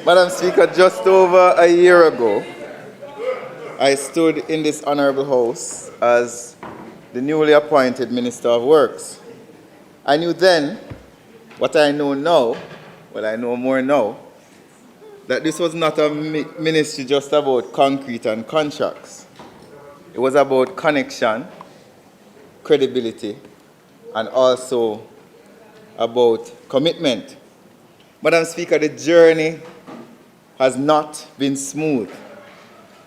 Madam Speaker, just over a year ago, I stood in this honorable house as the newly appointed Minister of Works. I knew then what I know now, well, I know more now, that this was not a ministry just about concrete and contracts. It was about connection, credibility, and also about commitment. Madam Speaker, the journey has not been smooth,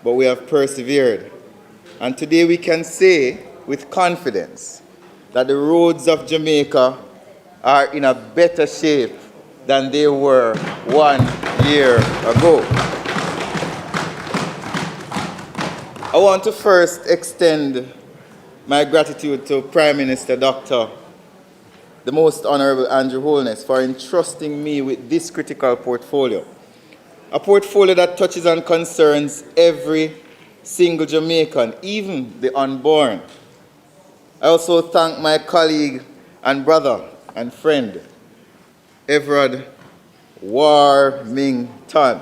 but we have persevered. And today we can say with confidence that the roads of Jamaica are in a better shape than they were 1 year ago. I want to first extend my gratitude to Prime Minister Dr. the Most Honorable Andrew Holness for entrusting me with this critical portfolio. A portfolio that touches and concerns every single Jamaican, even the unborn. I also thank my colleague and brother and friend, Everard Warmington,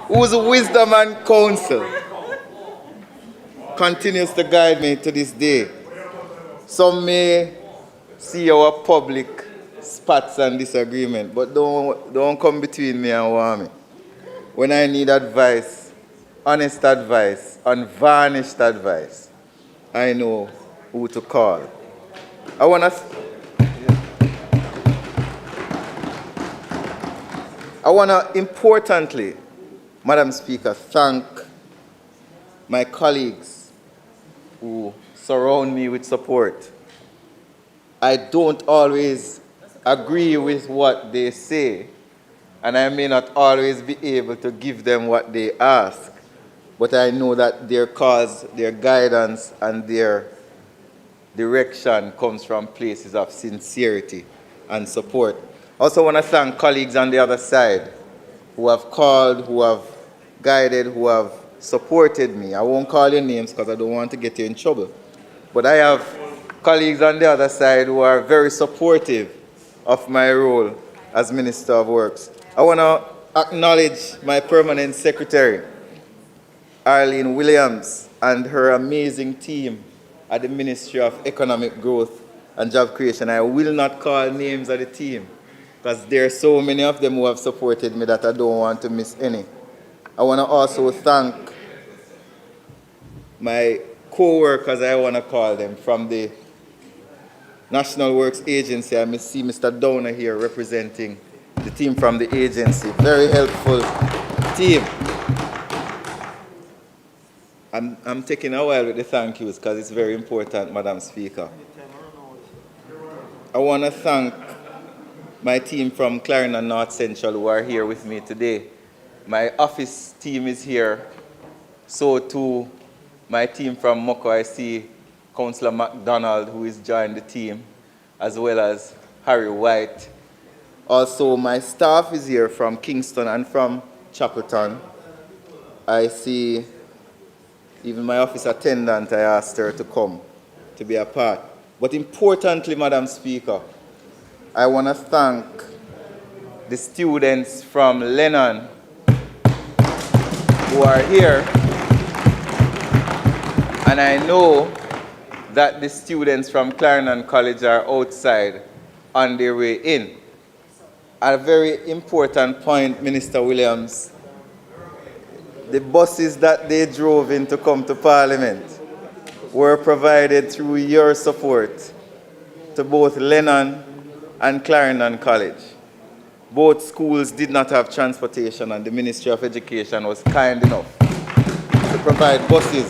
whose wisdom and counsel continues to guide me to this day. Some may see our public spats and disagreement, but don't come between me and Wami. When I need advice, honest advice, unvarnished advice, I know who to call. I want to importantly, Madam Speaker, thank my colleagues who surround me with support. I don't always agree with what they say, and I may not always be able to give them what they ask, but I know that their cause, their guidance, and their direction comes from places of sincerity and support. I also want to thank colleagues on the other side who have called, who have guided, who have supported me. I won't call your names because I don't want to get you in trouble. But I have colleagues on the other side who are very supportive of my role as Minister of Works. I want to acknowledge my permanent secretary, Arlene Williams, and her amazing team at the Ministry of Economic Growth and Job Creation. I will not call names of the team because there are so many of them who have supported me that I don't want to miss any. I want to also thank my co-workers, I want to call them, from the National Works Agency. I see Mr. Downer here representing the team from the agency. Very helpful team. I'm taking a while with the thank yous because it's very important, Madam Speaker. I want to thank my team from Clarendon North Central who are here with me today. My office team is here. So too, my team from Moko, I see Councillor MacDonald, who is joined the team, as well as Harry White. Also, my staff is here from Kingston and from Chapelton. I see even my office attendant, I asked her to come to be a part. But importantly, Madam Speaker, I want to thank the students from Lennon who are here. And I know that the students from Clarendon College are outside on their way in. A very important point, Minister Williams, the buses that they drove in to come to Parliament were provided through your support to both Lennon and Clarendon College. Both schools did not have transportation, and the Ministry of Education was kind enough to provide buses.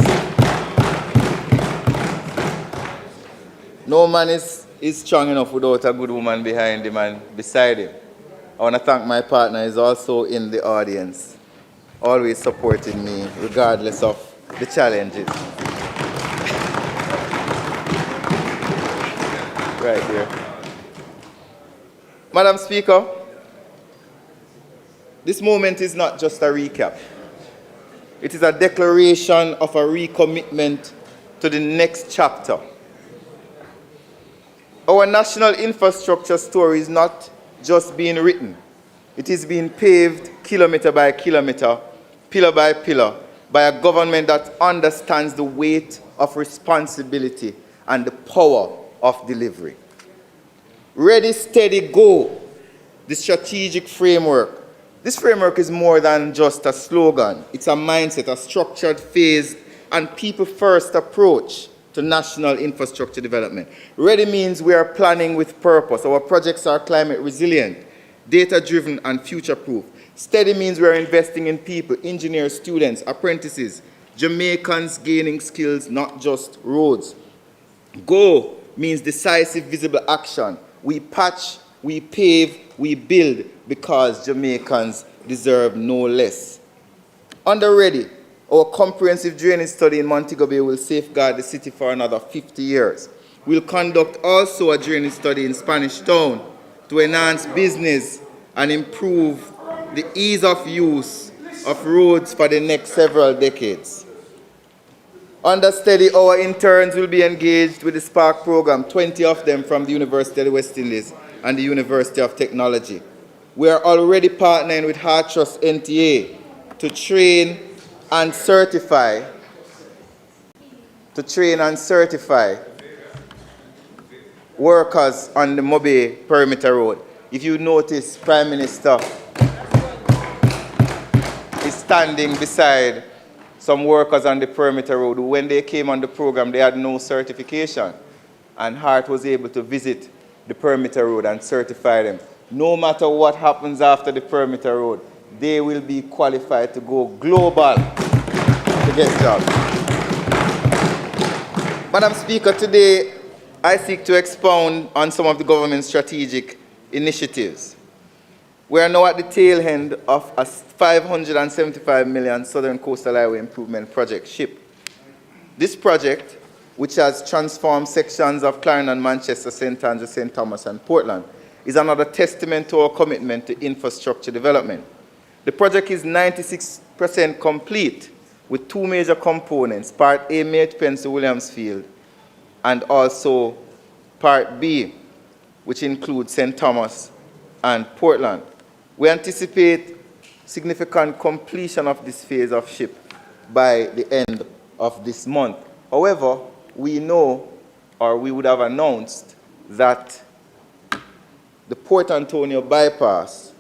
No man is strong enough without a good woman behind him and beside him. I want to thank my partner, who is also in the audience, always supporting me regardless of the challenges. Right here. Madam Speaker, this moment is not just a recap. It is a declaration of a recommitment to the next chapter. Our national infrastructure story is not just being written. It is being paved kilometer by kilometer, pillar by pillar, by a government that understands the weight of responsibility and the power of delivery. Ready, steady, go. The strategic framework. This framework is more than just a slogan. It's a mindset, a structured, phased, and people-first approach to national infrastructure development. Ready means we are planning with purpose. Our projects are climate resilient, data-driven, and future-proof. Steady means we are investing in people, engineers, students, apprentices, Jamaicans gaining skills, not just roads. Go means decisive, visible action. We patch, we pave, we build because Jamaicans deserve no less. Under Ready, our comprehensive drainage study in Montego Bay will safeguard the city for another 50 years. We'll conduct also a drainage study in Spanish Town to enhance business and improve the ease of use of roads for the next several decades. Under Steady, our interns will be engaged with the Spark program, 20 of them from the University of the West Indies and the University of Technology. We are already partnering with Heart Trust NTA to train and certify workers on the Mobe Perimeter Road. If you notice, Prime Minister is standing beside some workers on the Perimeter Road who, when they came on the program, they had no certification. And Hart was able to visit the Perimeter Road and certify them. No matter what happens after the Perimeter Road, they will be qualified to go global to get jobs. Madam Speaker, today I seek to expound on some of the government's strategic initiatives. We are now at the tail end of a $575 million Southern Coastal Highway Improvement Project, SHIP. This project, which has transformed sections of Clarendon, Manchester, St. Andrews, St. Thomas, and Portland, is another testament to our commitment to infrastructure development. The project is 96% complete with two major components, Part A, Mate Pence to Williamsfield, and also Part B, which includes St. Thomas and Portland. We anticipate significant completion of this phase of SHIP by the end of this month. However, we know, or we would have announced, that the Port Antonio bypass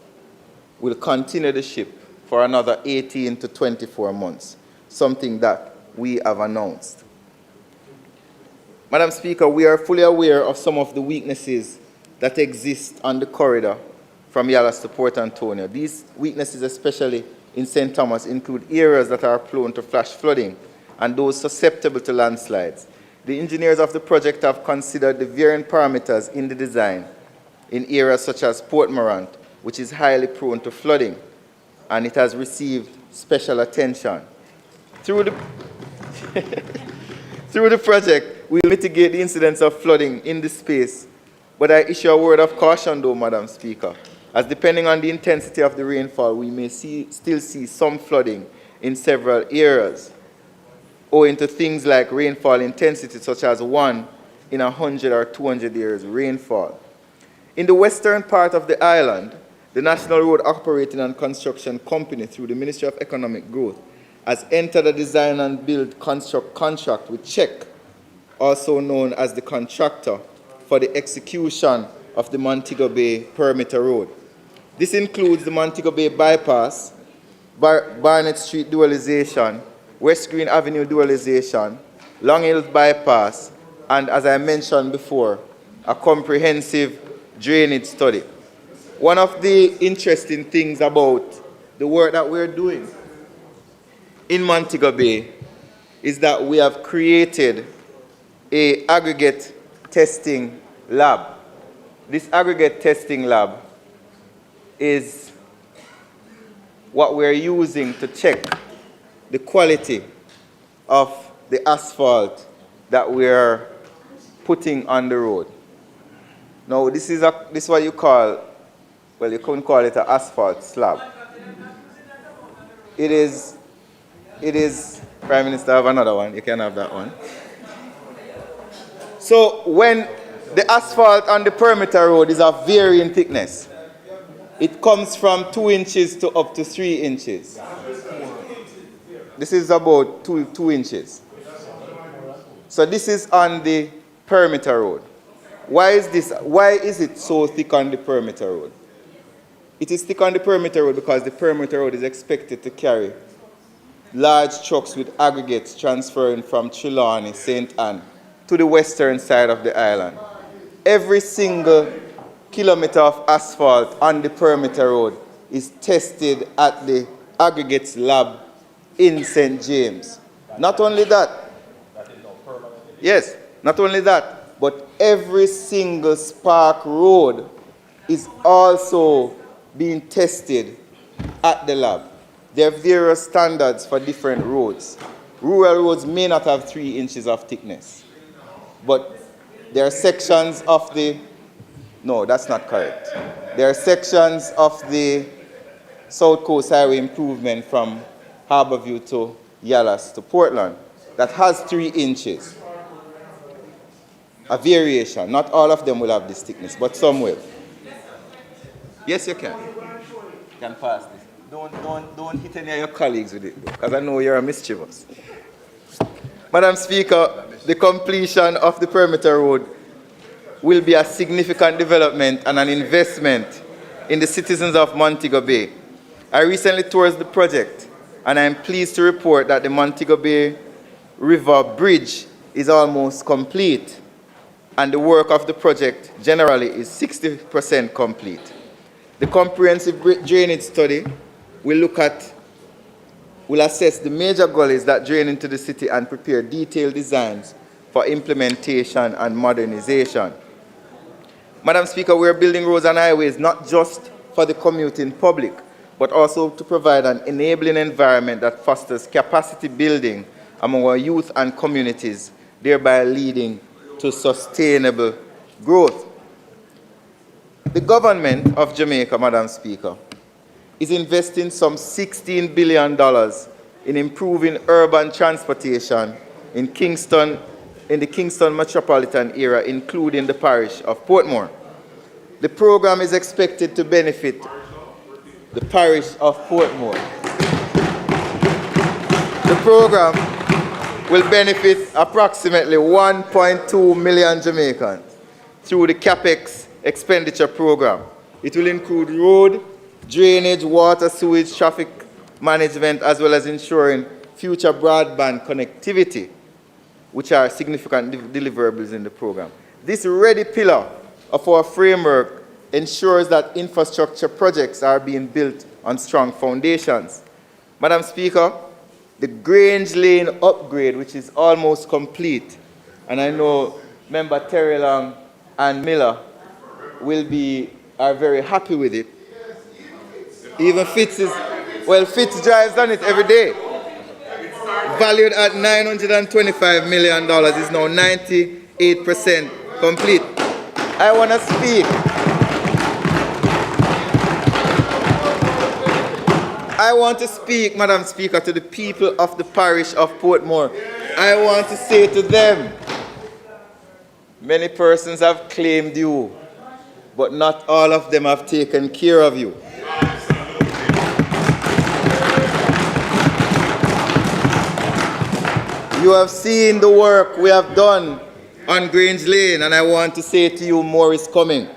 will continue the SHIP for another 18 to 24 months, something that we have announced. Madam Speaker, we are fully aware of some of the weaknesses that exist on the corridor from Yallas to Port Antonio. These weaknesses, especially in St. Thomas, include areas that are prone to flash flooding and those susceptible to landslides. The engineers of the project have considered the varying parameters in the design in areas such as Port Morant, which is highly prone to flooding, and it has received special attention. Through the project, we will mitigate the incidence of flooding in this space, but I issue a word of caution though, Madam Speaker, as depending on the intensity of the rainfall, we may still see some flooding in several areas, owing to things like rainfall intensity, such as 1 in 100 or 200 years rainfall. In the western part of the island, the National Road Operating and Construction Company, through the Ministry of Economic Growth, has entered a design and build contract with Czech, also known as the contractor, for the execution of the Montego Bay Perimeter Road. This includes the Montego Bay Bypass, Barnett Street dualization, West Green Avenue dualization, Long Hills Bypass, and as I mentioned before, a comprehensive drainage study. One of the interesting things about the work that we're doing in Montego Bay is that we have created an aggregate testing lab. This aggregate testing lab is what we're using to check the quality of the asphalt that we're putting on the road. Now, this is what you call, well, you couldn't call it an asphalt slab. It is, Prime Minister, have another one. You can have that one. So when the asphalt on the perimeter road is of varying thickness, It comes from 2 inches to up to 3 inches. This is about 2 inches. So this is on the perimeter road. Why is this? Why is it so thick on the perimeter road? It is thick on the perimeter road because the perimeter road is expected to carry large trucks with aggregates transferring from Trelawney, St. Anne to the western side of the island. Every single kilometer of asphalt on the perimeter road is tested at the aggregates lab in St. James. Not only that, yes, not only that, but every single Spark road is also being tested at the lab. There are various standards for different roads. Rural roads may not have 3 inches of thickness, but there are sections of the, no, that's not correct. There are sections of the South Coast Highway improvement from Harborview to Yallas to Portland that has 3 inches. A variation. Not all of them will have this thickness, but some will. Yes, you can. You can pass this. Don't hit any of your colleagues with it, because I know you're mischievous. Madam Speaker, the completion of the perimeter road will be a significant development and an investment in the citizens of Montego Bay. I recently toured the project, and I am pleased to report that the Montego Bay River Bridge is almost complete, and the work of the project generally is 60% complete. The comprehensive drainage study will assess the major gullies that drain into the city and prepare detailed designs for implementation and modernization. Madam Speaker, we are building roads and highways not just for the commuting public, but also to provide an enabling environment that fosters capacity building among our youth and communities, thereby leading to sustainable growth. The government of Jamaica, Madam Speaker, is investing some $16 billion in improving urban transportation in the Kingston metropolitan area, including the parish of Portmore. The program is expected to benefit the parish of Portmore. The program will benefit approximately 1.2 million Jamaicans through the CAPEX expenditure program. It will include road, drainage, water, sewage, traffic management, as well as ensuring future broadband connectivity, which are significant deliverables in the program. This ready pillar of our framework ensures that infrastructure projects are being built on strong foundations. Madam Speaker, the Grange Lane upgrade, which is almost complete, and I know Member Terry Long and Miller are very happy with it. Even Fitz drives on it every day. Valued at $925 million, is now 98% complete. I want to speak. I want to speak, Madam Speaker, to the people of the parish of Portmore. I want to say to them, many persons have claimed you, but not all of them have taken care of you. You have seen the work we have done on Grange Lane, and I want to say to you, more is coming.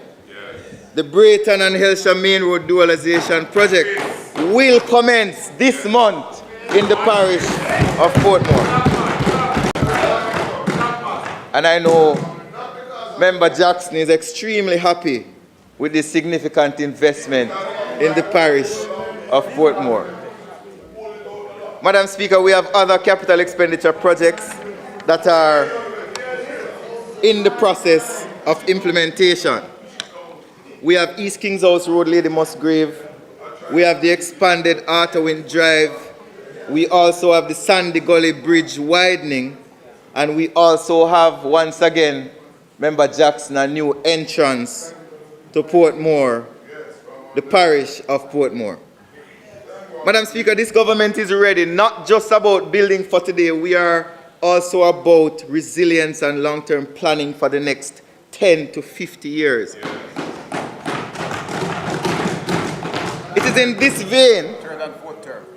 The Brayton and Hellshire Main Road Dualization Project will commence this month in the parish of Portmore. And I know Member Jackson is extremely happy with this significant investment in the parish of Portmore. Madam Speaker, we have other capital expenditure projects that are in the process of implementation. We have East Kings House Road, Lady Musgrave. We have the expanded Arthurwind Drive. We also have the Sandy Gully Bridge widening. And we also have, once again, Member Jackson, a new entrance to Portmore, the parish of Portmore. Madam Speaker, this government is ready, not just about building for today. We are also about resilience and long-term planning for the next 10 to 50 years. is in this vein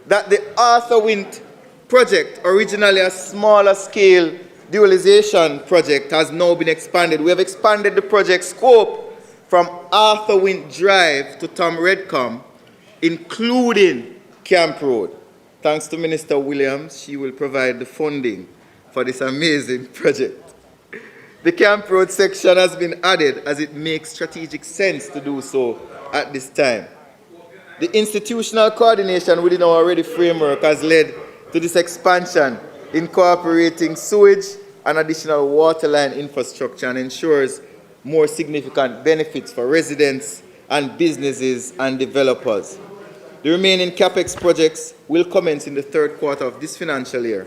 that the Arthur Wint project, originally a smaller scale dualization project, has now been expanded. We have expanded the project scope from Arthur Wint Drive to Tom Redcom, including Camp Road. Thanks to Minister Williams, she will provide the funding for this amazing project. The Camp Road section has been added as it makes strategic sense to do so at this time. The institutional coordination within our already framework has led to this expansion, incorporating sewage and additional waterline infrastructure, and ensures more significant benefits for residents and businesses and developers. The remaining CAPEX projects will commence in the third quarter of this financial year,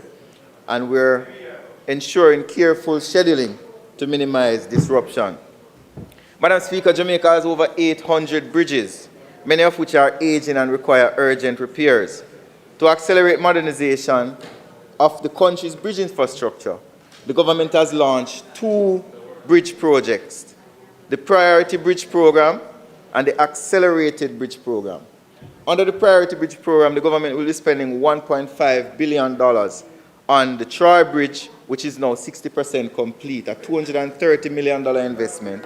and we're ensuring careful scheduling to minimize disruption. Madam Speaker, Jamaica has over 800 bridges, many of which are aging and require urgent repairs. To accelerate modernization of the country's bridge infrastructure, the government has launched 2 bridge projects, the Priority Bridge Program and the Accelerated Bridge Program. Under the Priority Bridge Program, the government will be spending $1.5 billion on the Troy Bridge, which is now 60% complete, a $230 million investment.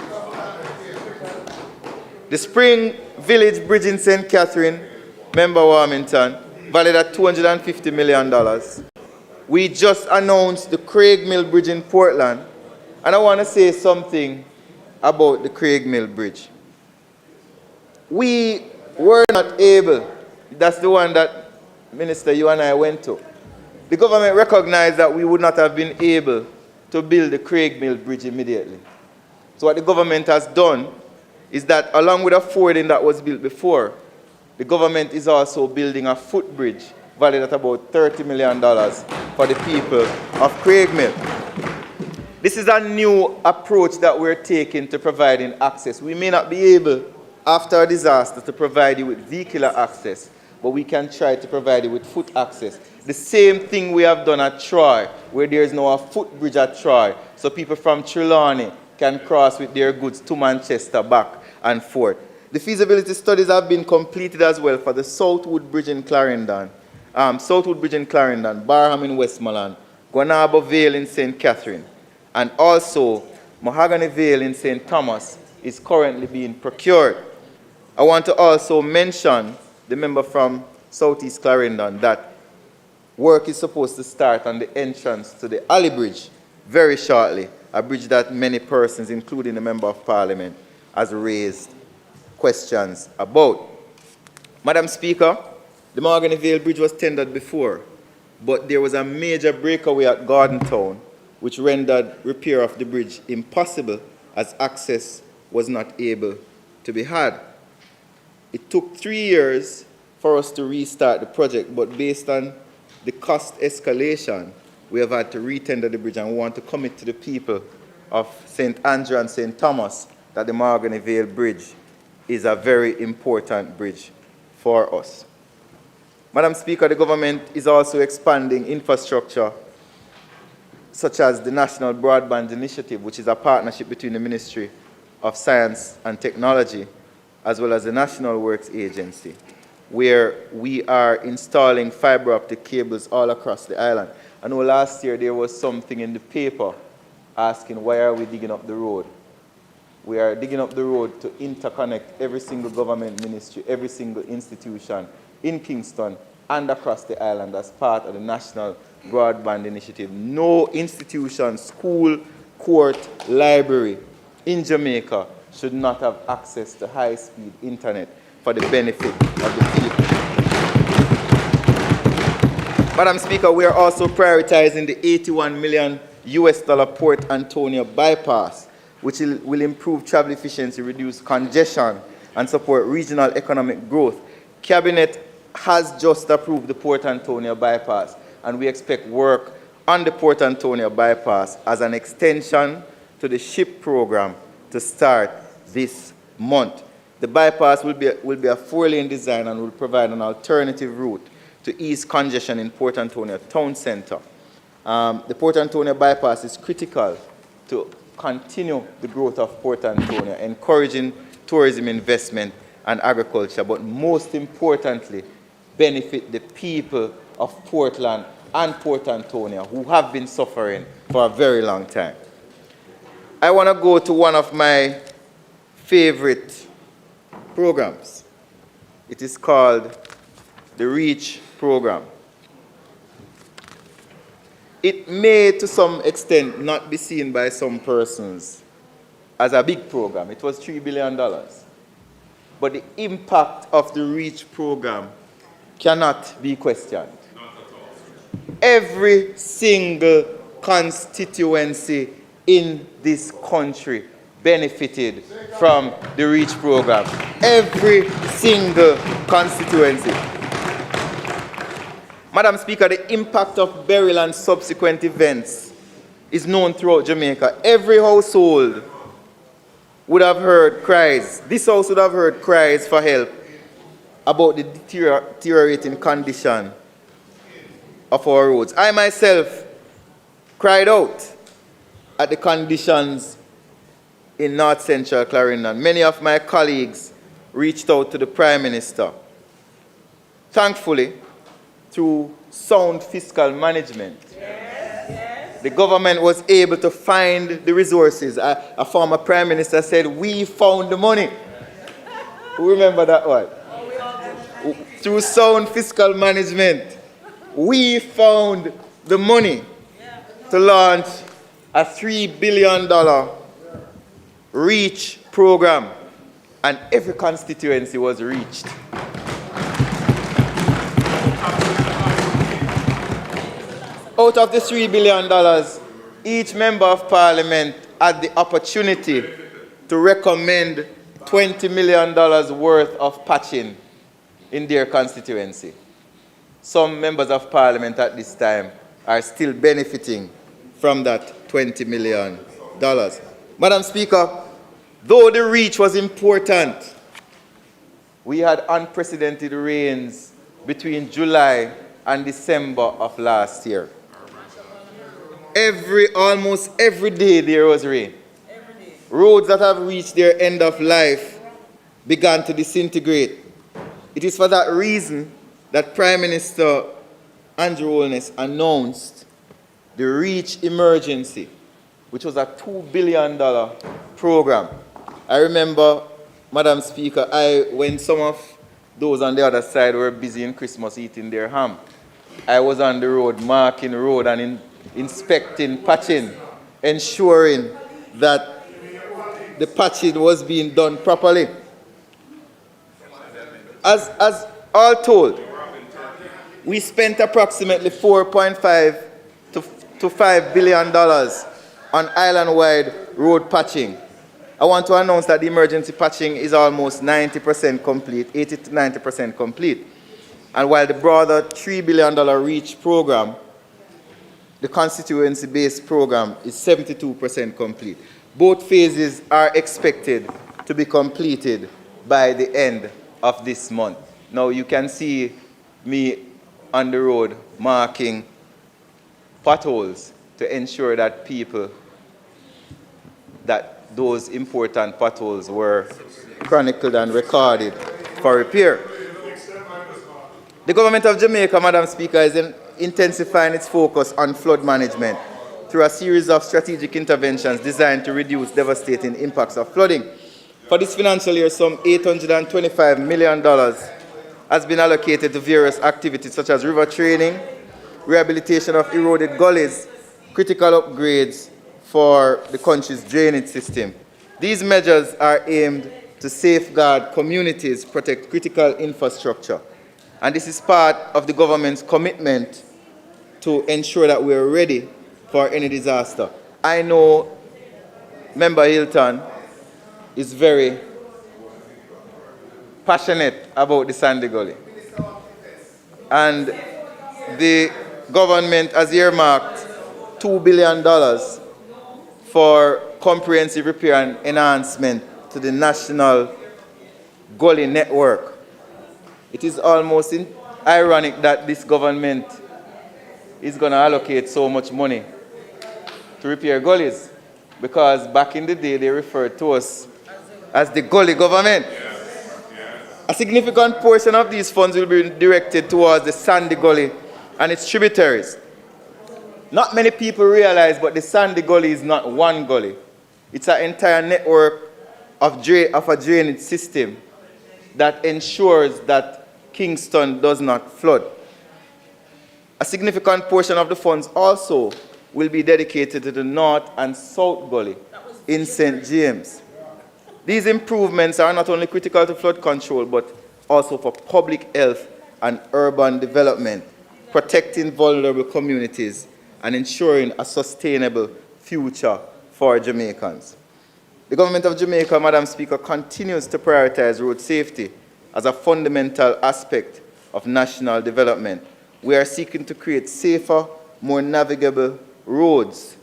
The Spring Village Bridge in St. Catherine, Member Warmington, valued at $250 million. We just announced the Craig Mill Bridge in Portland, and I want to say something about the Craig Mill Bridge. We were not able, that's the one that, Minister, you and I went to. The government recognized that we would not have been able to build the Craig Mill Bridge immediately. So what the government has done is that, along with a fording that was built before, the government is also building a footbridge valued at about $30 million for the people of Craig Mill. This is a new approach that we're taking to providing access. We may not be able, after a disaster, to provide you with vehicular access, but we can try to provide you with foot access. The same thing we have done at Troy, where there is now a footbridge at Troy, so people from Trelawney can cross with their goods to Manchester, back and forth. The feasibility studies have been completed as well for the Southwood Bridge in Clarendon, Barham in Westmoreland, Guanabo Vale in St. Catherine, and also Mahogany Vale in St. Thomas is currently being procured. I want to also mention, the member from Southeast Clarendon, that work is supposed to start on the entrance to the Alley Bridge very shortly, a bridge that many persons, including the Member of Parliament, has raised questions about. Madam Speaker, the Mahogany Vale Bridge was tendered before, but there was a major breakaway at Garden Town, which rendered repair of the bridge impossible as access was not able to be had. It took 3 years for us to restart the project, but based on the cost escalation, we have had to retender the bridge, and we want to commit to the people of St. Andrew and St. Thomas that the Mahogany Vale Bridge is a very important bridge for us. Madam Speaker, the government is also expanding infrastructure such as the National Broadband Initiative, which is a partnership between the Ministry of Science and Technology as well as the National Works Agency, where we are installing fiber optic cables all across the island. I know last year there was something in the paper asking, why are we digging up the road? We are digging up the road to interconnect every single government ministry, every single institution in Kingston and across the island as part of the National Broadband Initiative. No institution, school, court, library in Jamaica should not have access to high-speed internet for the benefit of the people. Madam Speaker, we are also prioritizing the $81 million Port Antonio bypass, which will improve travel efficiency, reduce congestion, and support regional economic growth. Cabinet has just approved the Port Antonio bypass, and we expect work on the Port Antonio bypass as an extension to the SHIP program to start this month. The bypass will be a 4-lane design and will provide an alternative route to ease congestion in Port Antonio town center. The Port Antonio bypass is critical to continue the growth of Port Antonio, encouraging tourism investment and agriculture, but most importantly, benefit the people of Portland and Port Antonio who have been suffering for a very long time. I want to go to one of my favorite programs. It is called the REACH program. It may, to some extent, not be seen by some persons as a big program. It was $3 billion. But the impact of the REACH program cannot be questioned. Every single constituency in this country benefited from the REACH program. Every single constituency. Madam Speaker, the impact of burial and subsequent events is known throughout Jamaica. Every household would have heard cries. This house would have heard cries for help about the deteriorating condition of our roads. I myself cried out at the conditions in North Central Clarendon. Many of my colleagues reached out to the Prime Minister. Thankfully, through sound fiscal management, the government was able to find the resources. A former Prime Minister said, "We found the money." Who remember that one? Through sound fiscal management, we found the money to launch a $3 billion REACH program, and every constituency was reached. Out of the $3 billion, each member of parliament had the opportunity to recommend $20 million worth of patching in their constituency. Some members of parliament at this time are still benefiting from that $20 million. Madam Speaker, though the REACH was important, we had unprecedented rains between July and December of last year. Almost every day there was rain. Roads that have reached their end of life began to disintegrate. It is for that reason that Prime Minister Andrew Holness announced the REACH emergency, which was a $2 billion program. I remember, Madam Speaker, when some of those on the other side were busy in Christmas eating their ham, I was on the road, marking the road and inspecting, patching, ensuring that the patching was being done properly. As all told, we spent approximately $4.5 to $5 billion on island-wide road patching. I want to announce that the emergency patching is almost 90% complete, 80 to 90% complete. And while the broader $3 billion REACH program, the constituency-based program, is 72% complete. Both phases are expected to be completed by the end of this month. Now you can see me on the road marking potholes to ensure that those important potholes were chronicled and recorded for repair. The government of Jamaica, Madam Speaker, is intensifying its focus on flood management through a series of strategic interventions designed to reduce devastating impacts of flooding. For this financial year, some $825 million has been allocated to various activities such as river training, rehabilitation of eroded gullies, critical upgrades for the country's drainage system. These measures are aimed to safeguard communities, protect critical infrastructure. And this is part of the government's commitment to ensure that we are ready for any disaster. I know Member Hilton is very passionate about the Sandy Gully. And the government has earmarked $2 billion for comprehensive repair and enhancement to the national gully network. It is almost ironic that this government is going to allocate so much money to repair gullies, because back in the day they referred to us as the gully government. A significant portion of these funds will be directed towards the Sandy Gully and its tributaries. Not many people realize, but the Sandy Gully is not one gully. It's an entire network of a drainage system that ensures that Kingston does not flood. A significant portion of the funds also will be dedicated to the North and South Gully in St. James. These improvements are not only critical to flood control, but also for public health and urban development, protecting vulnerable communities and ensuring a sustainable future for Jamaicans. The government of Jamaica, Madam Speaker, continues to prioritize road safety as a fundamental aspect of national development. We are seeking to create safer, more navigable roads,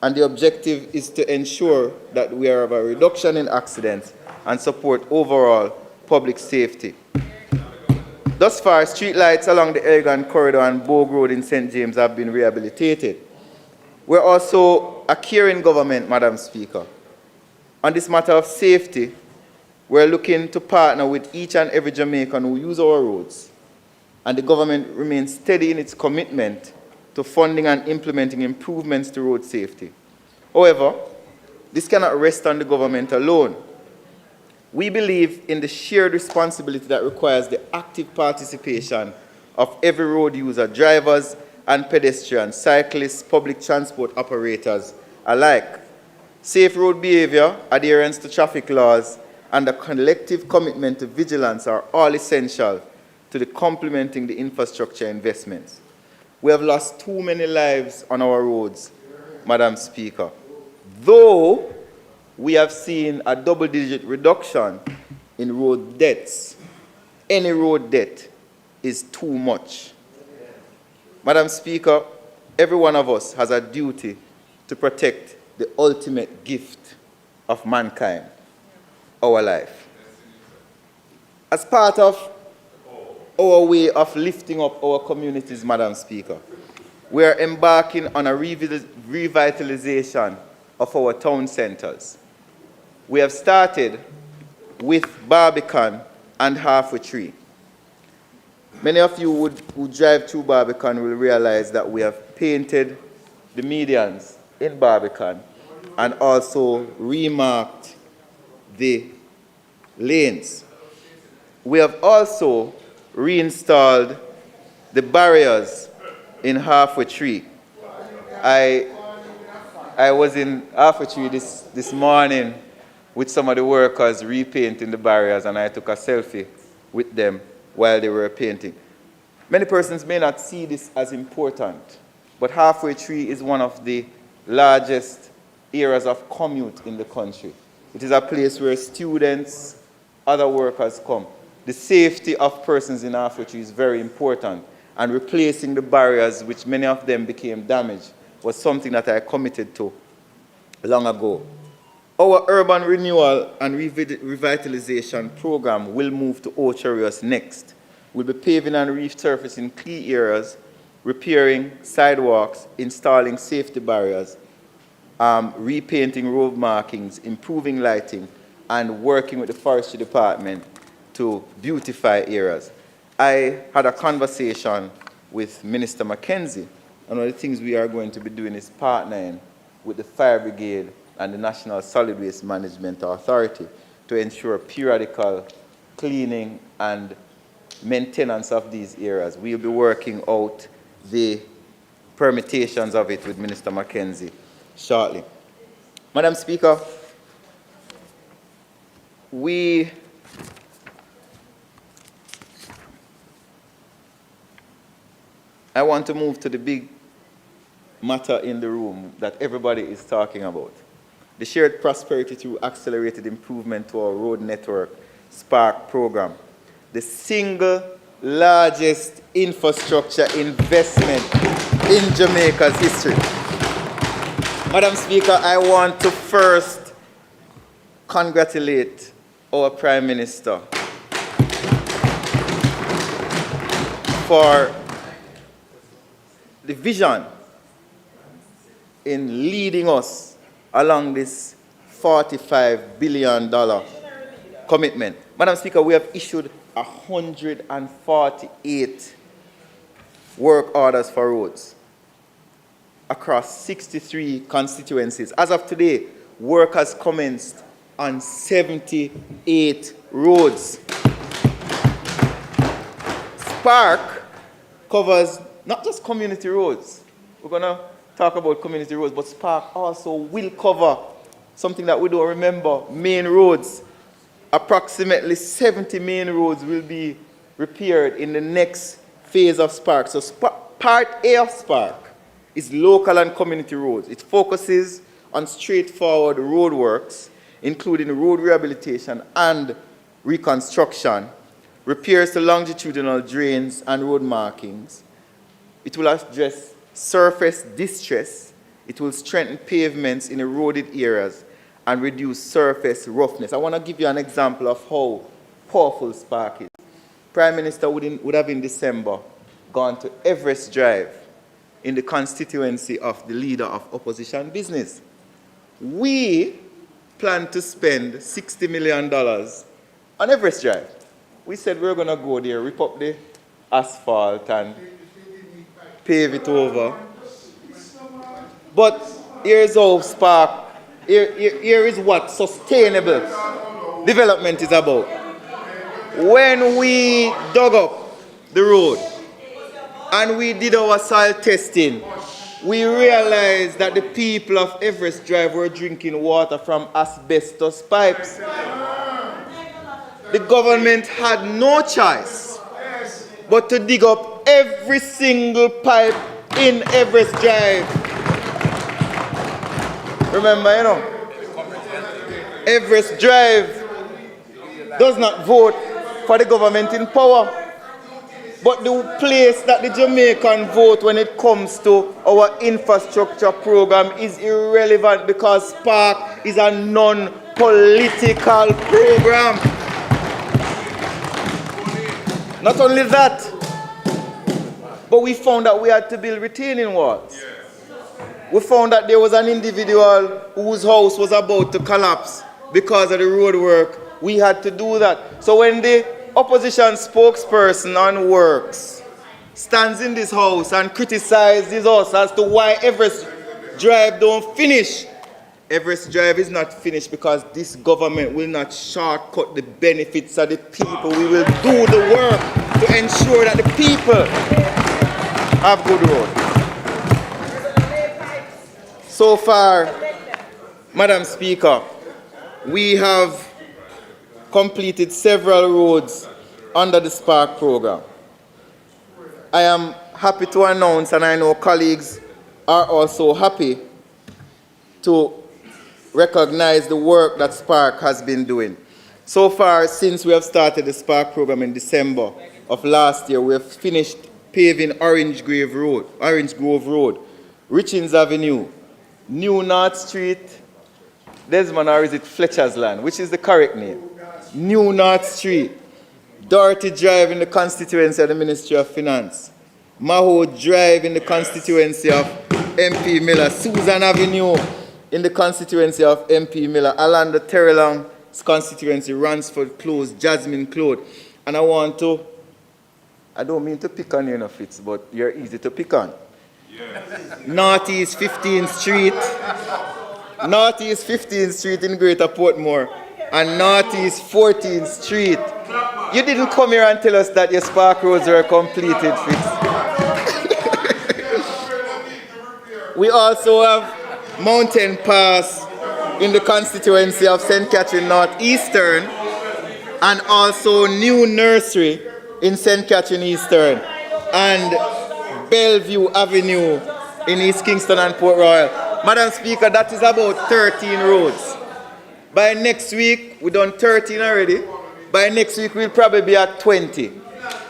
and the objective is to ensure that we have a reduction in accidents and support overall public safety. Thus far, streetlights along the Elgin Corridor and Bogue Road in St. James have been rehabilitated. We're also a caring government, Madam Speaker. On this matter of safety, we're looking to partner with each and every Jamaican who use our roads, and the government remains steady in its commitment to funding and implementing improvements to road safety. However, this cannot rest on the government alone. We believe in the shared responsibility that requires the active participation of every road user, drivers and pedestrians, cyclists, public transport operators alike. Safe road behavior, adherence to traffic laws, and a collective commitment to vigilance are all essential to the complementing the infrastructure investments. We have lost too many lives on our roads, Madam Speaker, though we have seen a double-digit reduction in road deaths. Any road death is too much. Madam Speaker, every one of us has a duty to protect the ultimate gift of mankind, our life. As part of our way of lifting up our communities, Madam Speaker, we are embarking on a revitalization of our town centers. We have started with Barbican and Halfway Tree. Many of you who drive through Barbican will realize that we have painted the medians in Barbican and also remarked the lanes. We have also reinstalled the barriers in Halfway Tree. I was in Halfway Tree this morning with some of the workers repainting the barriers, and I took a selfie with them while they were painting. Many persons may not see this as important, but Halfway Tree is one of the largest areas of commute in the country. It is a place where students, other workers come. The safety of persons in Halfway Tree is very important, and replacing the barriers, which many of them became damaged, was something that I committed to long ago. Our urban renewal and revitalization program will move to Ocharios next. We'll be paving and resurfacing key areas, repairing sidewalks, installing safety barriers, repainting road markings, improving lighting, and working with the forestry department to beautify areas. I had a conversation with Minister Mackenzie, and one of the things we are going to be doing is partnering with the Fire Brigade and the National Solid Waste Management Authority to ensure periodical cleaning and maintenance of these areas. We'll be working out the permutations of it with Minister Mackenzie shortly. Madam Speaker, I want to move to the big matter in the room that everybody is talking about. The Shared Prosperity Through Accelerated Improvement to Our Road Network SPARK program. The single largest infrastructure investment in Jamaica's history. Madam Speaker, I want to first congratulate our Prime Minister for the vision in leading us along this $45 billion commitment. Madam Speaker, we have issued 148 work orders for roads across 63 constituencies. As of today, work has commenced on 78 roads. Spark covers not just community roads. We're going to talk about community roads, but Spark also will cover something that we don't remember, main roads. Approximately 70 main roads will be repaired in the next phase of Spark. So part A of Spark is local and community roads. It focuses on straightforward road works, including road rehabilitation and reconstruction, repairs to longitudinal drains and road markings. It will address surface distress. It will strengthen pavements in eroded areas and reduce surface roughness. I want to give you an example of how powerful Spark is. Prime Minister would have in December gone to Everest Drive in the constituency of the leader of opposition business. We plan to spend $60 million on Everest Drive. We said we're going to go there, rip up the asphalt and pave it over. But here's how Spark, here is what sustainable development is about. When we dug up the road and we did our soil testing, we realized that the people of Everest Drive were drinking water from asbestos pipes. The government had no choice but to dig up every single pipe in Everest Drive. Remember, you know, Everest Drive does not vote for the government in power. But the place that the Jamaican vote when it comes to our infrastructure program is irrelevant because Spark is a non-political program. Not only that, but we found that we had to build retaining walls. We found that there was an individual whose house was about to collapse because of the road work. We had to do that. So when the opposition spokesperson on works stands in this house and criticizes us as to why Everest Drive don't finish, Everest Drive is not finished because this government will not shortcut the benefits of the people. We will do the work to ensure that the people have good roads. So far, Madam Speaker, we have completed several roads under the Spark program. I am happy to announce, and I know colleagues are also happy to recognize the work that Spark has been doing. So far, since we have started the Spark program in December of last year, we have finished paving Orange Grove Road, Richings Avenue, New North Street, Desmond, or is it Fletcher's Land, which is the correct name? New North Street, Dorothy Drive in the constituency of the Ministry of Finance, Maho Drive in the constituency of MP Miller, Susan Avenue in the constituency of MP Miller, Alanda Terrelong's constituency, Ransford Close, Jasmine Close. And I don't mean to pick on you enough, Fitz, but you're easy to pick on. Yes. Northeast 15th Street in Greater Portmore, and Northeast 14th Street. You didn't come here and tell us that your Spark roads were completed, Fitz. We also have Mountain Pass in the constituency of St. Catherine Northeastern, and also New Nursery in St. Catherine Eastern, and Bellevue Avenue in East Kingston and Port Royal. Madam Speaker, that is about 13 roads. By next week, we've done 13 already. By next week, we'll probably be at 20.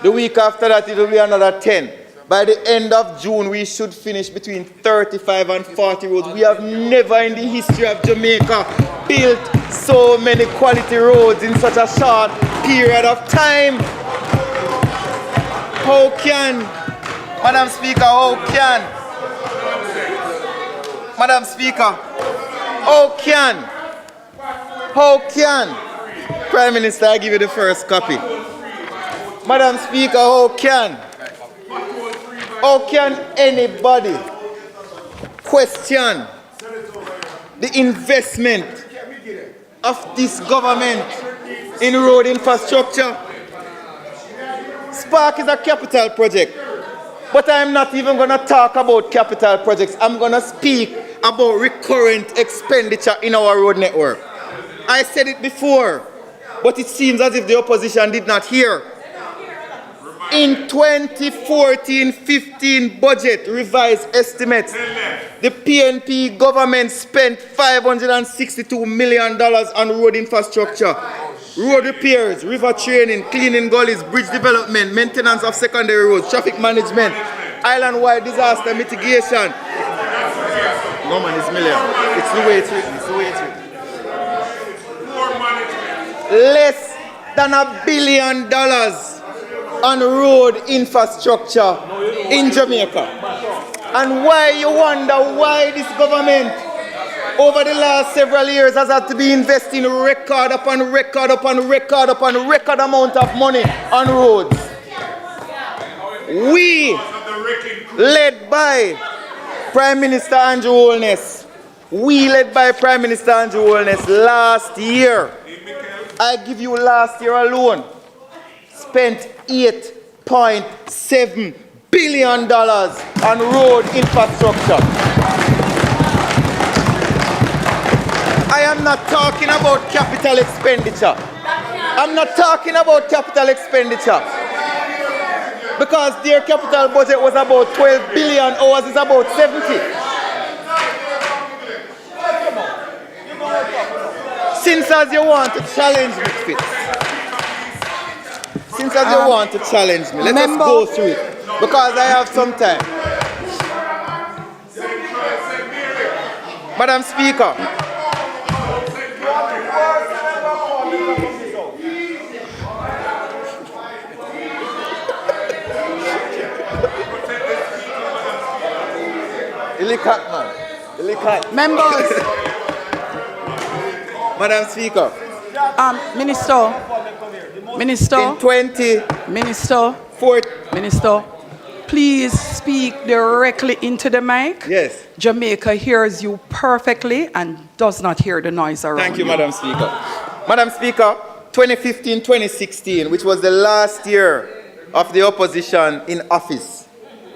The week after that, it will be another 10. By the end of June, we should finish between 35 and 40 roads. We have never in the history of Jamaica built so many quality roads in such a short period of time. How can, Madam Speaker, how can Prime Minister, I give you the first copy. Madam Speaker, how can anybody question the investment of this government in road infrastructure? Spark is a capital project, but I'm not even going to talk about capital projects. I'm going to speak about recurrent expenditure in our road network. I said it before, but it seems as if the opposition did not hear. In 2014-15 budget revised estimates, the PNP government spent $562 million on road infrastructure, road repairs, river training, cleaning gullies, bridge development, maintenance of secondary roads, traffic management, island-wide disaster mitigation. No man, it's million. It's the way it's written. It's the way it's written. Less than $1 billion on road infrastructure in Jamaica. And why you wonder why this government over the last several years has had to be investing record upon record upon record upon record amount of money on roads. We, led by Prime Minister Andrew Holness, last year, I give you last year alone, spent $8.7 billion on road infrastructure. I am not talking about capital expenditure. I'm not talking about capital expenditure. Because their capital budget was about 12 billion, ours is about 70. Since as you want to challenge me, Fitz. Since as you want to challenge me, let us go through it. Because I have some time. Madam Speaker. Members. Madam Speaker. Minister. In 20. Minister. Please speak directly into the mic. Yes. Jamaica hears you perfectly and does not hear the noise around. Thank you, Madam Speaker. Madam Speaker, 2015-2016, which was the last year of the opposition in office,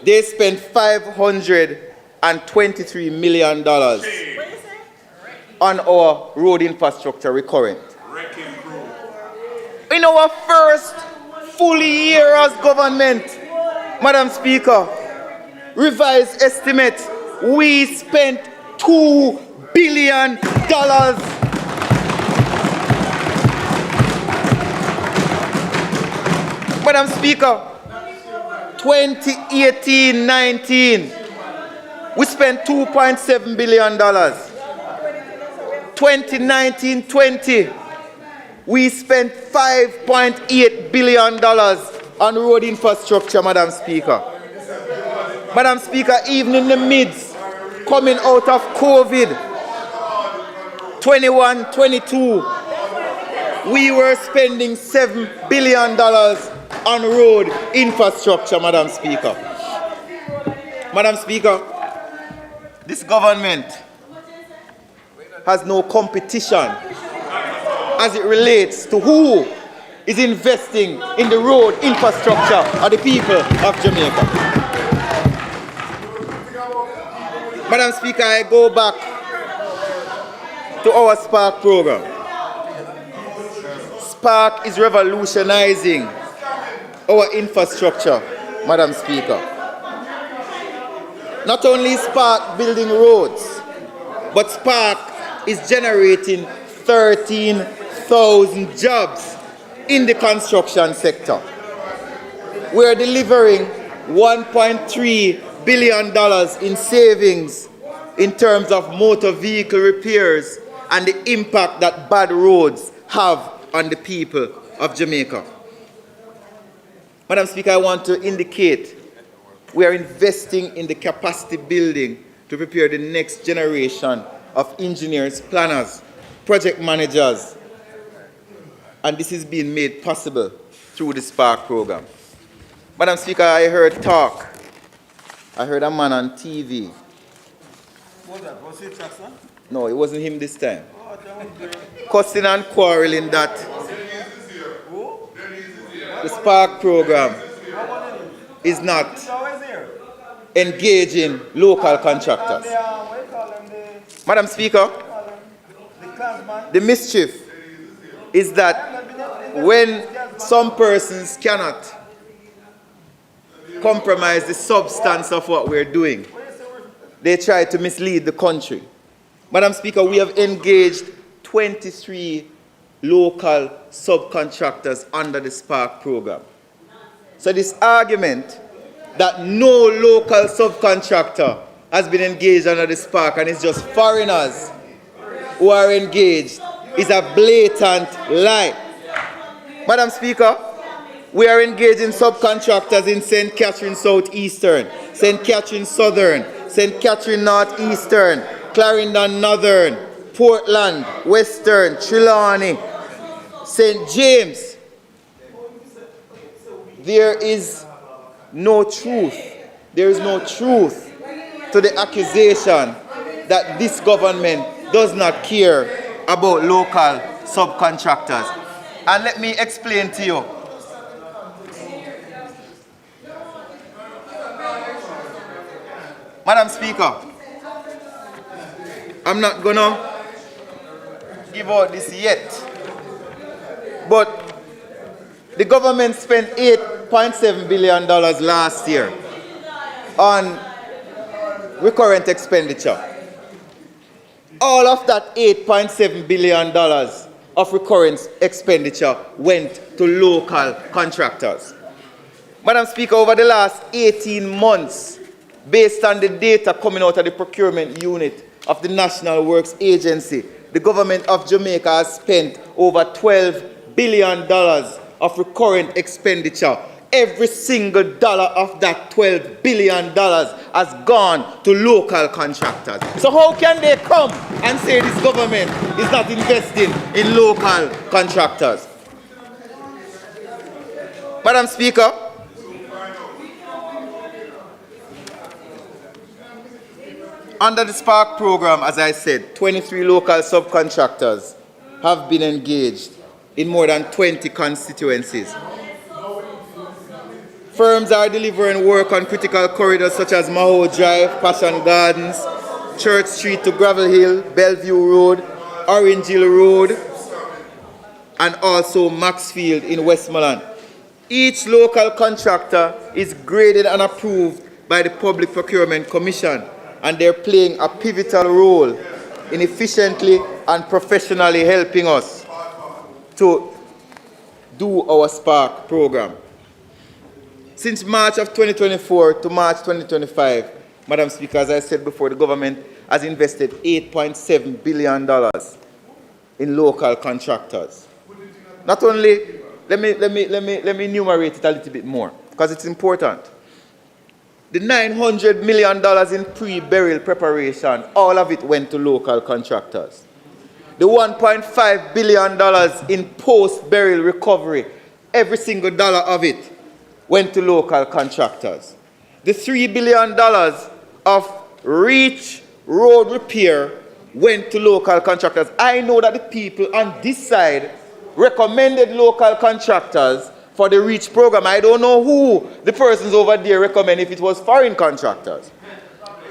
they spent $523 million on our road infrastructure recurrent. In our first full year as government, Madam Speaker, revised estimate, we spent $2 billion. Madam Speaker, 2018-19, we spent $2.7 billion. 2019-20, we spent $5.8 billion on road infrastructure, Madam Speaker. Madam Speaker, even in the midst, coming out of COVID, 21-22, we were spending $7 billion on road infrastructure, Madam Speaker. Madam Speaker, this government has no competition as it relates to who is investing in the road infrastructure of the people of Jamaica. Madam Speaker, I go back to our Spark program. Spark is revolutionizing our infrastructure, Madam Speaker. Not only is Spark building roads, but Spark is generating 13,000 jobs in the construction sector. We're delivering $1.3 billion in savings in terms of motor vehicle repairs and the impact that bad roads have on the people of Jamaica. Madam Speaker, I want to indicate we are investing in the capacity building to prepare the next generation of engineers, planners, project managers, And this is being made possible through the Spark program. Madam Speaker, I heard talk. I heard a man on TV. What was that? Was it Jackson? No, it wasn't him this time. Cussing and quarreling that the Spark program is not engaging local contractors. Madam Speaker, the mischief is that when some persons cannot compromise the substance of what we're doing, they try to mislead the country. Madam Speaker, we have engaged 23 local subcontractors under the Spark program. So this argument that no local subcontractor has been engaged under the Spark and it's just foreigners who are engaged is a blatant lie. Madam Speaker, we are engaging subcontractors in St. Catherine Southeastern, St. Catherine Southern, St. Catherine Northeastern, Clarendon Northern, Portland, Western, Trelawney, St. James. There is no truth. There is no truth to the accusation that this government does not care about local subcontractors. And let me explain to you. Madam Speaker, I'm not gonna give out this yet, but the government spent $8.7 billion last year on recurrent expenditure. All of that $8.7 billion of recurrent expenditure went to local contractors. Madam Speaker, over the last 18 months, based on the data coming out of the procurement unit of the National Works Agency, the government of Jamaica has spent over $12 billion of recurrent expenditure. Every single dollar of that $12 billion has gone to local contractors. So how can they come and say this government is not investing in local contractors? Madam Speaker, under the Spark program, as I said, 23 local subcontractors have been engaged in more than 20 constituencies. Firms are delivering work on critical corridors such as Maho Drive, Passion Gardens, Church Street to Gravel Hill, Bellevue Road, Orange Hill Road, and also Maxfield in Westmoreland. Each local contractor is graded and approved by the Public Procurement Commission, and they're playing a pivotal role in efficiently and professionally helping us to do our Spark program. Since March of 2024 to March 2025, Madam Speaker, as I said before, the government has invested $8.7 billion in local contractors. Not only, let me enumerate it a little bit more, because it's important. The $900 million in pre-burial preparation, all of it went to local contractors. The $1.5 billion in post-burial recovery, every single dollar of it went to local contractors. The $3 billion of Reach road repair went to local contractors. I know that the people on this side recommended local contractors for the REACH program. I don't know who the persons over there recommend if it was foreign contractors.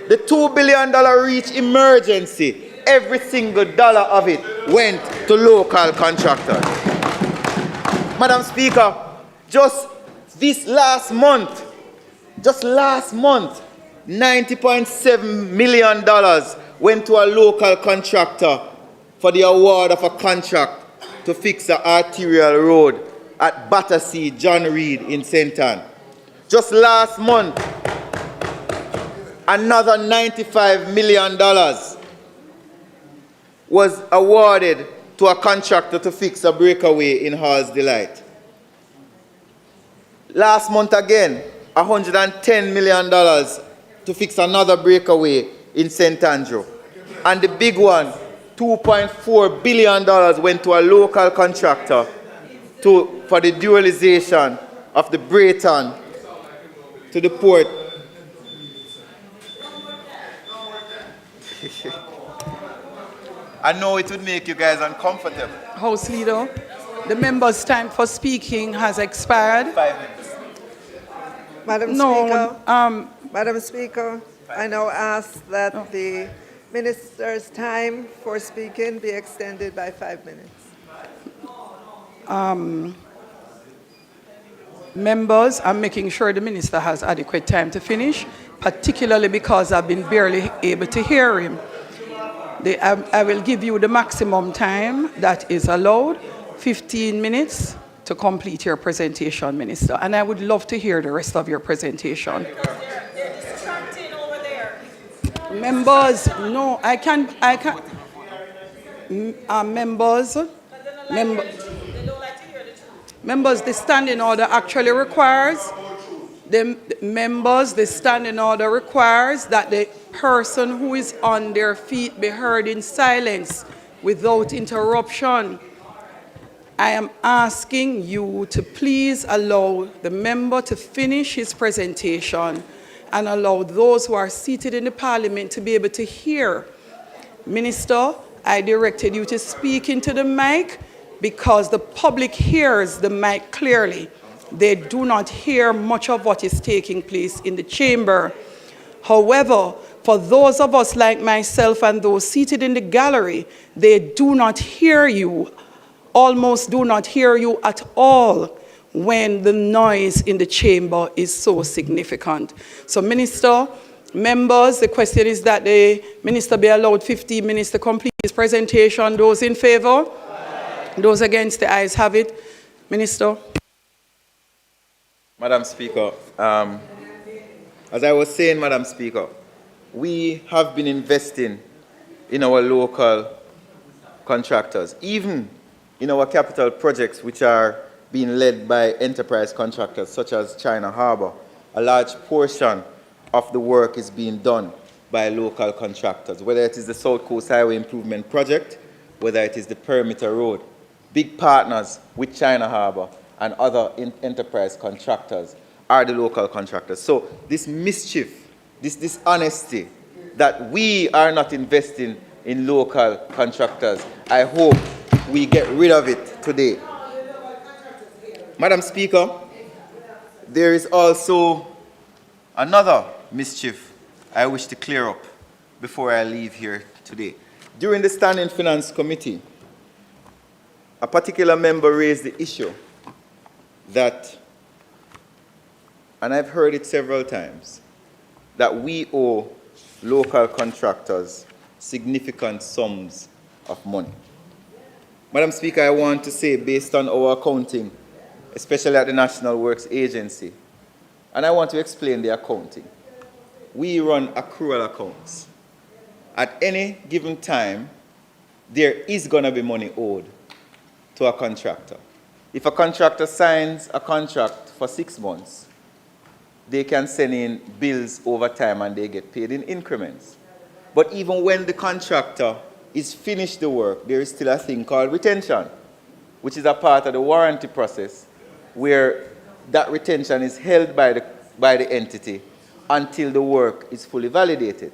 The $2 billion REACH emergency, every single dollar of it went to local contractors. Madam Speaker, just last month, $90.7 million went to a local contractor for the award of a contract to fix an arterial road at Battersea, John Reed in St. Ann. Just last month, another $95 million was awarded to a contractor to fix a breakaway in Hall's Delight. Last month again, $110 million to fix another breakaway in St. Andrew. And the big one, $2.4 billion went to a local contractor for the dualization of the Brayton to the port. I know it would make you guys uncomfortable. House Leader, the member's time for speaking has expired. 5 minutes. Madam No, Speaker, Madam Speaker, I now ask that the minister's time for speaking be extended by 5 minutes. Members, I'm making sure the minister has adequate time to finish, particularly because I've been barely able to hear him. I will give you the maximum time that is allowed, 15 minutes to complete your presentation, Minister. And I would love to hear the rest of your presentation. Members, no, I can't. Members, the standing order actually requires, the standing order requires that the person who is on their feet be heard in silence without interruption. I am asking you to please allow the member to finish his presentation and allow those who are seated in the parliament to be able to hear. Minister, I directed you to speak into the mic because the public hears the mic clearly. They do not hear much of what is taking place in the chamber. However, for those of us like myself and those seated in the gallery, they do not hear you, almost do not hear you at all when the noise in the chamber is so significant. So, Minister, members, the question is that the minister be allowed 15 minutes to complete his presentation. Those in favor? Aye. Those against, the ayes have it. Minister. Madam Speaker, as I was saying, Madam Speaker, we have been investing in our local contractors, even in our capital projects, which are being led by enterprise contractors such as China Harbour. A large portion of the work is being done by local contractors, whether it is the South Coast Highway Improvement Project, whether it is the Perimeter Road. Big partners with China Harbour and other enterprise contractors are the local contractors. So this mischief, this dishonesty that we are not investing in local contractors, I hope we get rid of it today. Madam Speaker, there is also another mischief I wish to clear up before I leave here today. During the Standing Finance Committee, a particular member raised the issue that, and I've heard it several times, that we owe local contractors significant sums of money. Madam Speaker, I want to say, based on our accounting, especially at the National Works Agency, and I want to explain the accounting. We run accrual accounts. At any given time, there is going to be money owed to a contractor. If a contractor signs a contract for 6 months, they can send in bills over time and they get paid in increments. But even when the contractor is finished the work, there is still a thing called retention, which is a part of the warranty process where that retention is held by the entity until the work is fully validated.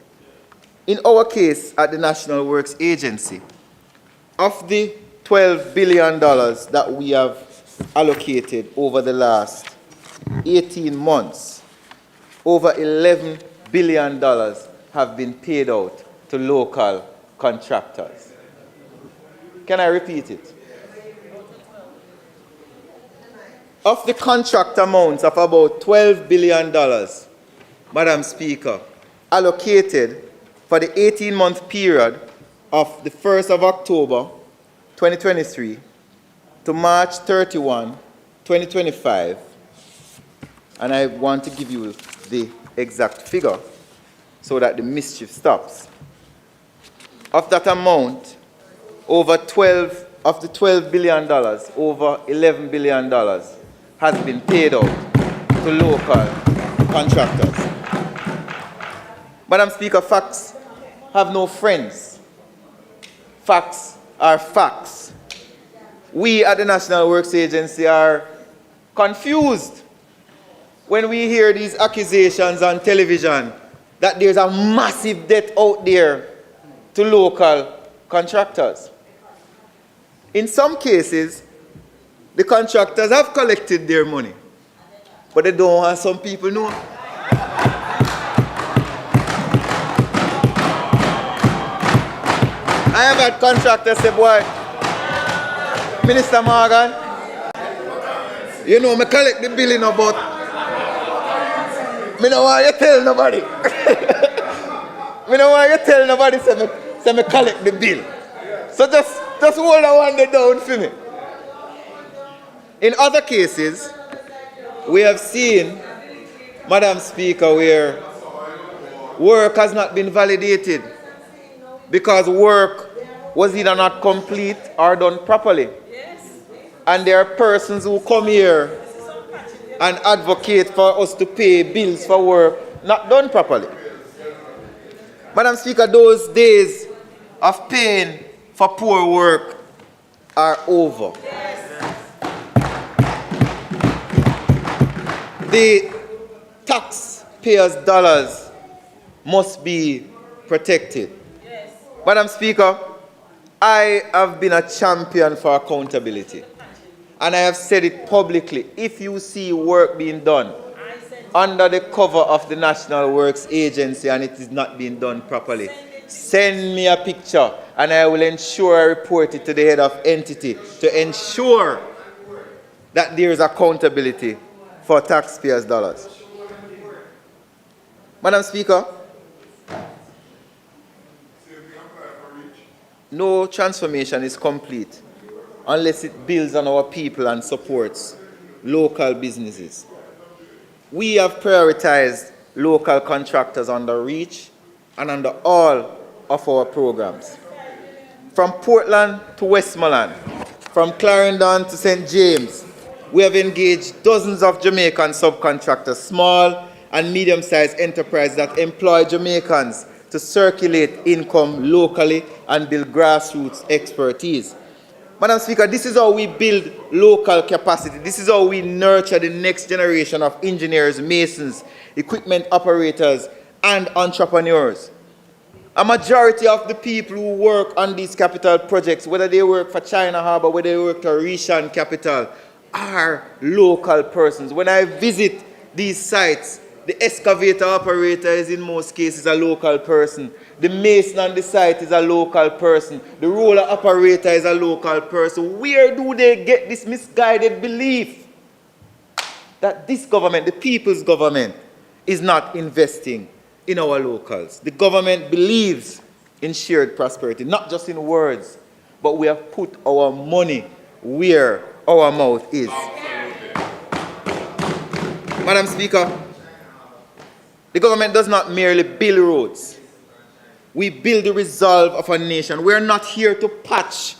In our case at the National Works Agency, of the $12 billion that we have allocated over the last 18 months, over $11 billion have been paid out to local contractors. Can I repeat it? Of the contract amounts of about $12 billion, Madam Speaker, allocated for the 18-month period of the 1st of October 2023 to March 31, 2025, and I want to give you the exact figure so that the mischief stops. Of that amount, over $12 billion, over $11 billion has been paid out to local contractors. Madam Speaker, facts have no friends. Facts are facts. we at the National Works Agency are confused when we hear these accusations on television that there's a massive debt out there to local contractors. In some cases, the contractors have collected their money, but they don't want some people know. I have had contractors say, boy, Minister Morgan, you know, me collect the bill in about. Me don't want you tell nobody. Me don't want you tell nobody say me collect the bill. So just hold that one day down for me. In other cases, we have seen, Madam Speaker, where work has not been validated because work was either not complete or done properly. And there are persons who come here and advocate for us to pay bills for work not done properly. Madam Speaker, those days of paying for poor work are over. The taxpayers' dollars must be protected. Madam Speaker, I have been a champion for accountability. And I have said it publicly. If you see work being done under the cover of the National Works Agency and it is not being done properly, send me a picture and I will ensure I report it to the head of entity to ensure that there is accountability for taxpayers' dollars. Madam Speaker, no transformation is complete unless it builds on our people and supports local businesses. We have prioritized local contractors under REACH and under all of our programs. From Portland to Westmoreland, from Clarendon to St. James, we have engaged dozens of Jamaican subcontractors, small and medium-sized enterprises that employ Jamaicans to circulate income locally and build grassroots expertise. Madam Speaker, this is how we build local capacity. This is how we nurture the next generation of engineers, masons, equipment operators, and entrepreneurs. A majority of the people who work on these capital projects, whether they work for China Harbour, whether they work for Rishan Capital, are local persons. When I visit these sites, the excavator operator is in most cases a local person. The mason on the site is a local person. The roller operator is a local person. Where do they get this misguided belief that this government, the people's government, is not investing in our locals? The government believes in shared prosperity, not just in words, but we have put our money where our mouth is. Madam Speaker, the government does not merely build roads. We build the resolve of a nation. We're not here to patch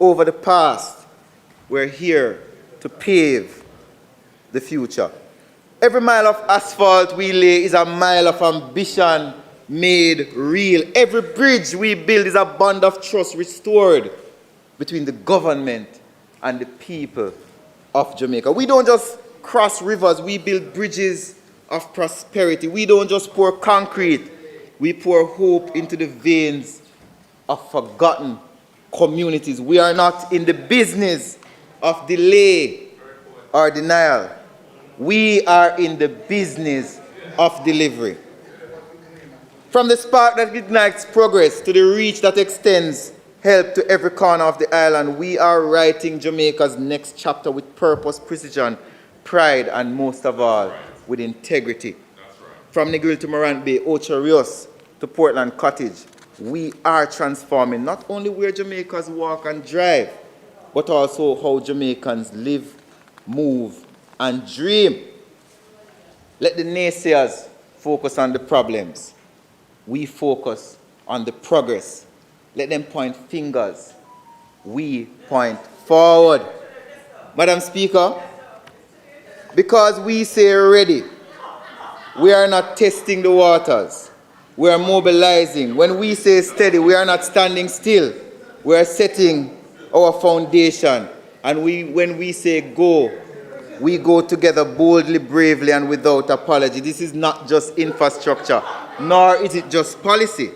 over the past. We're here to pave the future. Every mile of asphalt we lay is a mile of ambition made real. Every bridge we build is a bond of trust restored between the government and the people of Jamaica. We don't just cross rivers, we build bridges of prosperity. We don't just pour concrete, we pour hope into the veins of forgotten communities. We are not in the business of delay or denial. We are in the business of delivery. From the spark that ignites progress to the reach that extends help to every corner of the island, we are writing Jamaica's next chapter with purpose, precision, pride, and most of all, with integrity. From Negril to Morant Bay, Ocho Rios to Portland Cottage, we are transforming not only where Jamaicans walk and drive, but also how Jamaicans live, move, and dream. Let the naysayers focus on the problems. We focus on the progress. Let them point fingers. We point forward. Madam Speaker, because we say ready, we are not testing the waters. We are mobilizing. When we say steady, we are not standing still. We are setting our foundation. And when we say go, we go together boldly, bravely, and without apology. This is not just infrastructure, nor is it just policy.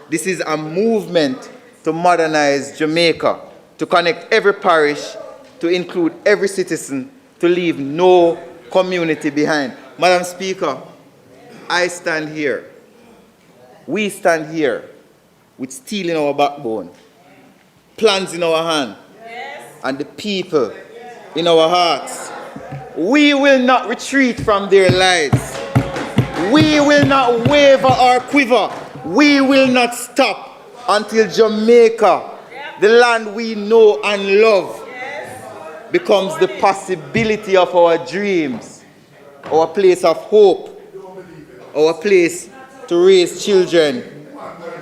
This is a movement to modernize Jamaica, to connect every parish, to include every citizen, to leave no community behind. Madam Speaker, I stand here. We stand here with steel in our backbone, plans in our hand, and the people in our hearts. We will not retreat from their lies. We will not waver or quiver. We will not stop until Jamaica, the land we know and love, becomes the possibility of our dreams, our place of hope, our place to raise children,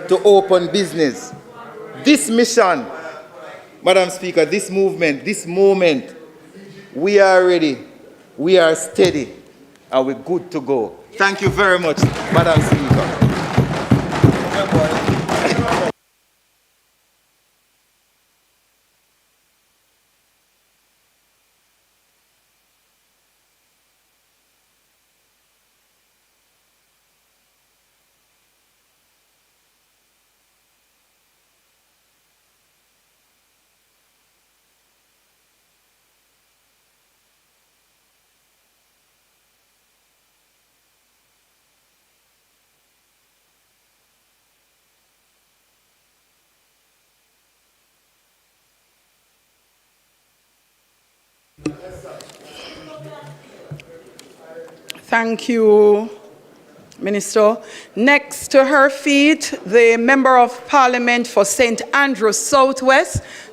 to open business. This mission, Madam Speaker, this movement, this moment, we are ready, we are steady, and we're good to go. Thank you very much, Madam Speaker. Thank you, Minister. Next to her feet, the Member of Parliament for St. Andrews Southwest,